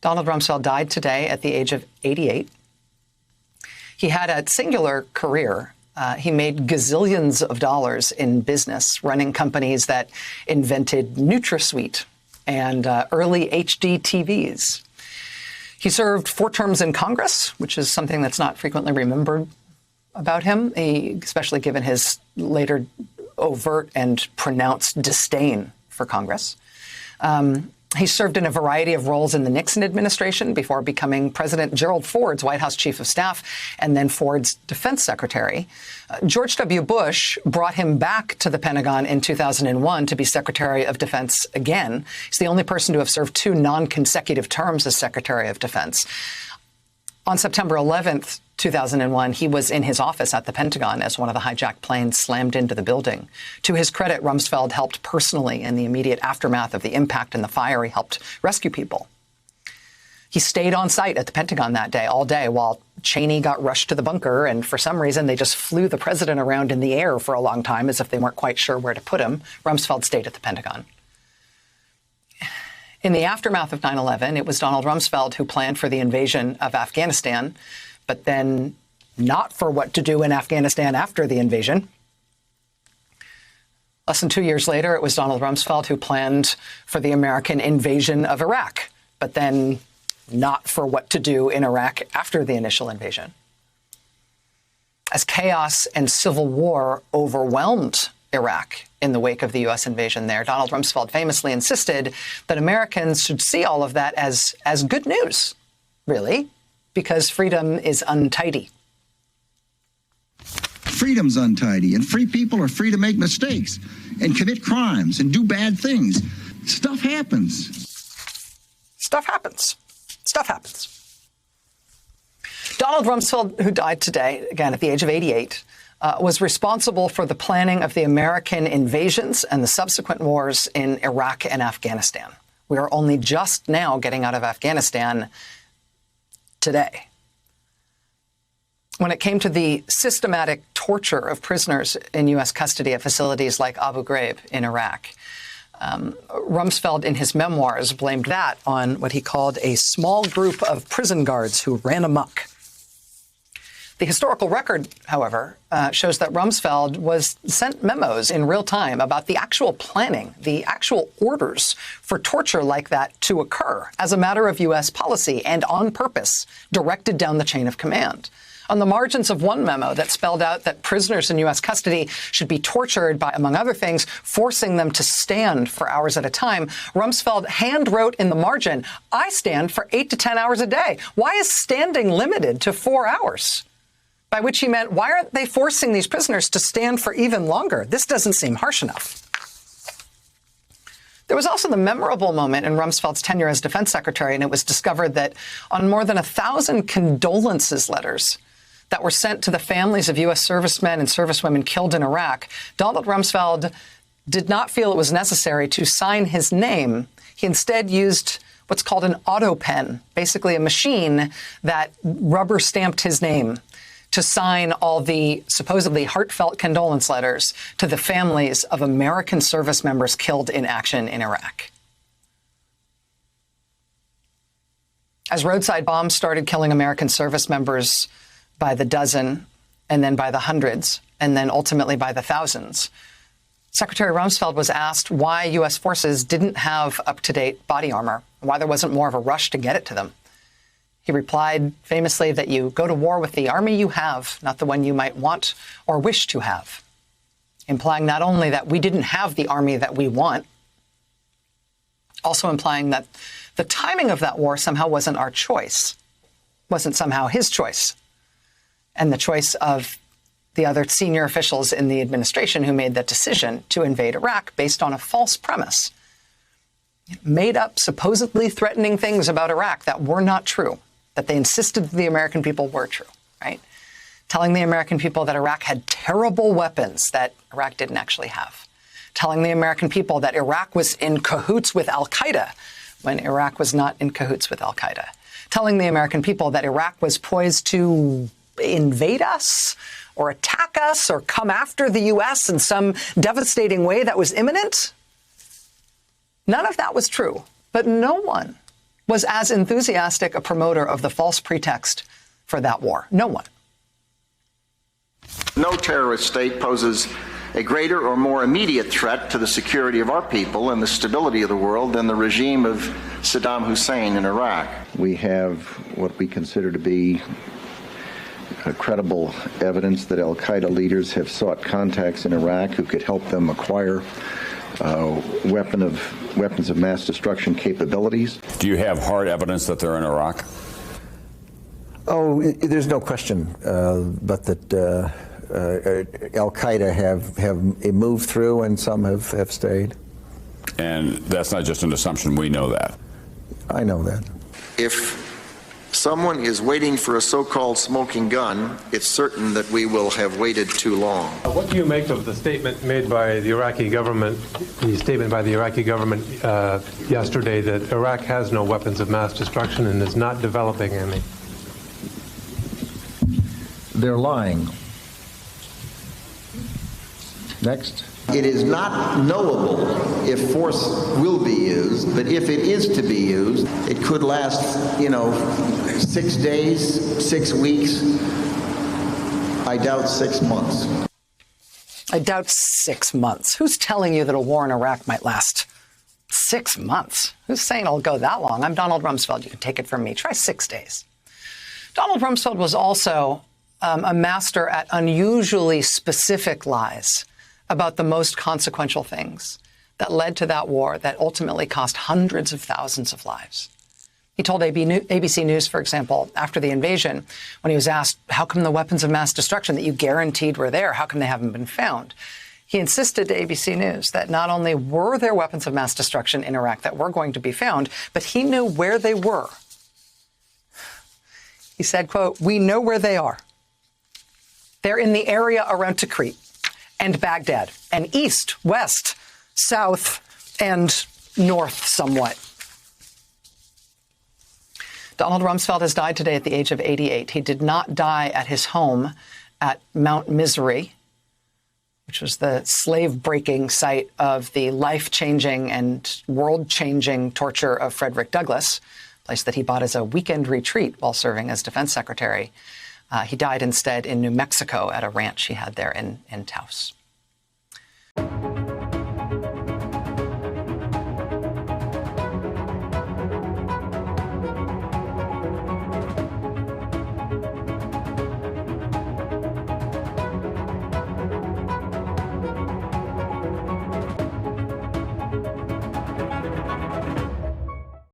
Donald Rumsfeld died today at the age of 88. He had a singular career. He made gazillions of dollars in business, running companies that invented NutraSweet and early HD TVs. He served 4 terms in Congress, which is something that's not frequently remembered about him, especially given his later overt and pronounced disdain for Congress. He served in a variety of roles in the Nixon administration before becoming President Gerald Ford's White House chief of staff and then Ford's defense secretary. George W. Bush brought him back to the Pentagon in 2001 to be Secretary of Defense again. He's the only person to have served 2 non-consecutive terms as Secretary of Defense. On September 11th, 2001, he was in his office at the Pentagon as one of the hijacked planes slammed into the building. To his credit, Rumsfeld helped personally in the immediate aftermath of the impact and the fire. He helped rescue people. He stayed on site at the Pentagon that day, all day, while Cheney got rushed to the bunker. And for some reason, they just flew the president around in the air for a long time as if they weren't quite sure where to put him. Rumsfeld stayed at the Pentagon. In the aftermath of 9/11, it was Donald Rumsfeld who planned for the invasion of Afghanistan, but then not for what to do in Afghanistan after the invasion. Less than 2 years later, it was Donald Rumsfeld who planned for the American invasion of Iraq, but then not for what to do in Iraq after the initial invasion. As chaos and civil war overwhelmed Iraq in the wake of the U.S. invasion there, Donald Rumsfeld famously insisted that Americans should see all of that as good news, really, because freedom is untidy. Freedom's untidy, and free people are free to make mistakes and commit crimes and do bad things. Stuff happens. Stuff happens. Stuff happens. Donald Rumsfeld, who died today, again, at the age of 88, was responsible for the planning of the American invasions and the subsequent wars in Iraq and Afghanistan. We are only just now getting out of Afghanistan today. When it came to the systematic torture of prisoners in U.S. custody at facilities like Abu Ghraib in Iraq, Rumsfeld, in his memoirs, blamed that on what he called a small group of prison guards who ran amok. The historical record, however, shows that Rumsfeld was sent memos in real time about the actual planning, the actual orders for torture like that to occur as a matter of U.S. policy and on purpose, directed down the chain of command. On the margins of one memo that spelled out that prisoners in U.S. custody should be tortured by, among other things, forcing them to stand for hours at a time, Rumsfeld hand-wrote in the margin, "I stand for 8 to 10 hours a day. Why is standing limited to 4 hours?" By which he meant, why aren't they forcing these prisoners to stand for even longer? This doesn't seem harsh enough. There was also the memorable moment in Rumsfeld's tenure as defense secretary, and it was discovered that on more than 1,000 condolences letters that were sent to the families of U.S. servicemen and servicewomen killed in Iraq, Donald Rumsfeld did not feel it was necessary to sign his name. He instead used what's called an auto pen, basically a machine that rubber stamped his name to sign all the supposedly heartfelt condolence letters to the families of American service members killed in action in Iraq. As roadside bombs started killing American service members by the dozen, and then by the hundreds, and then ultimately by the thousands, Secretary Rumsfeld was asked why U.S. forces didn't have up-to-date body armor, why there wasn't more of a rush to get it to them. He replied famously that you go to war with the army you have, not the one you might want or wish to have, implying not only that we didn't have the army that we want, also implying that the timing of that war somehow wasn't our choice, wasn't somehow his choice, and the choice of the other senior officials in the administration who made that decision to invade Iraq based on a false premise, made up supposedly threatening things about Iraq that were not true, that they insisted the American people were true, right? Telling the American people that Iraq had terrible weapons that Iraq didn't actually have. Telling the American people that Iraq was in cahoots with al-Qaeda when Iraq was not in cahoots with al-Qaeda. Telling the American people that Iraq was poised to invade us or attack us or come after the U.S. in some devastating way that was imminent. None of that was true, but no one was as enthusiastic a promoter of the false pretext for that war? No one. No terrorist state poses a greater or more immediate threat to the security of our people and the stability of the world than the regime of Saddam Hussein in Iraq. We have what we consider to be credible evidence that al-Qaeda leaders have sought contacts in Iraq who could help them acquire weapons of mass destruction capabilities. Do you have hard evidence that they're in Iraq? Oh, there's no question but that al-Qaeda have moved through and some have stayed. And that's not just an assumption, we know that. I know that. If someone is waiting for a so-called smoking gun, it's certain that we will have waited too long. What do you make of the statement made by the Iraqi government, yesterday that Iraq has no weapons of mass destruction and is not developing any? They're lying. Next. It is not knowable if force will be used, but if it is to be used, it could last, 6 days, 6 weeks. I doubt 6 months. I doubt 6 months. Who's telling you that a war in Iraq might last 6 months? Who's saying it'll go that long? I'm Donald Rumsfeld. You can take it from me. Try 6 days. Donald Rumsfeld was also a master at unusually specific lies about the most consequential things that led to that war that ultimately cost hundreds of thousands of lives. He told ABC News, for example, after the invasion, when he was asked, how come the weapons of mass destruction that you guaranteed were there, how come they haven't been found? He insisted to ABC News that not only were there weapons of mass destruction in Iraq that were going to be found, but he knew where they were. He said, quote, "We know where they are. They're in the area around Tikrit and Baghdad, and east, west, south, and north somewhat." Donald Rumsfeld has died today at the age of 88. He did not die at his home at Mount Misery, which was the slave-breaking site of the life-changing and world-changing torture of Frederick Douglass, a place that he bought as a weekend retreat while serving as defense secretary. He died instead in New Mexico at a ranch he had there in Taos.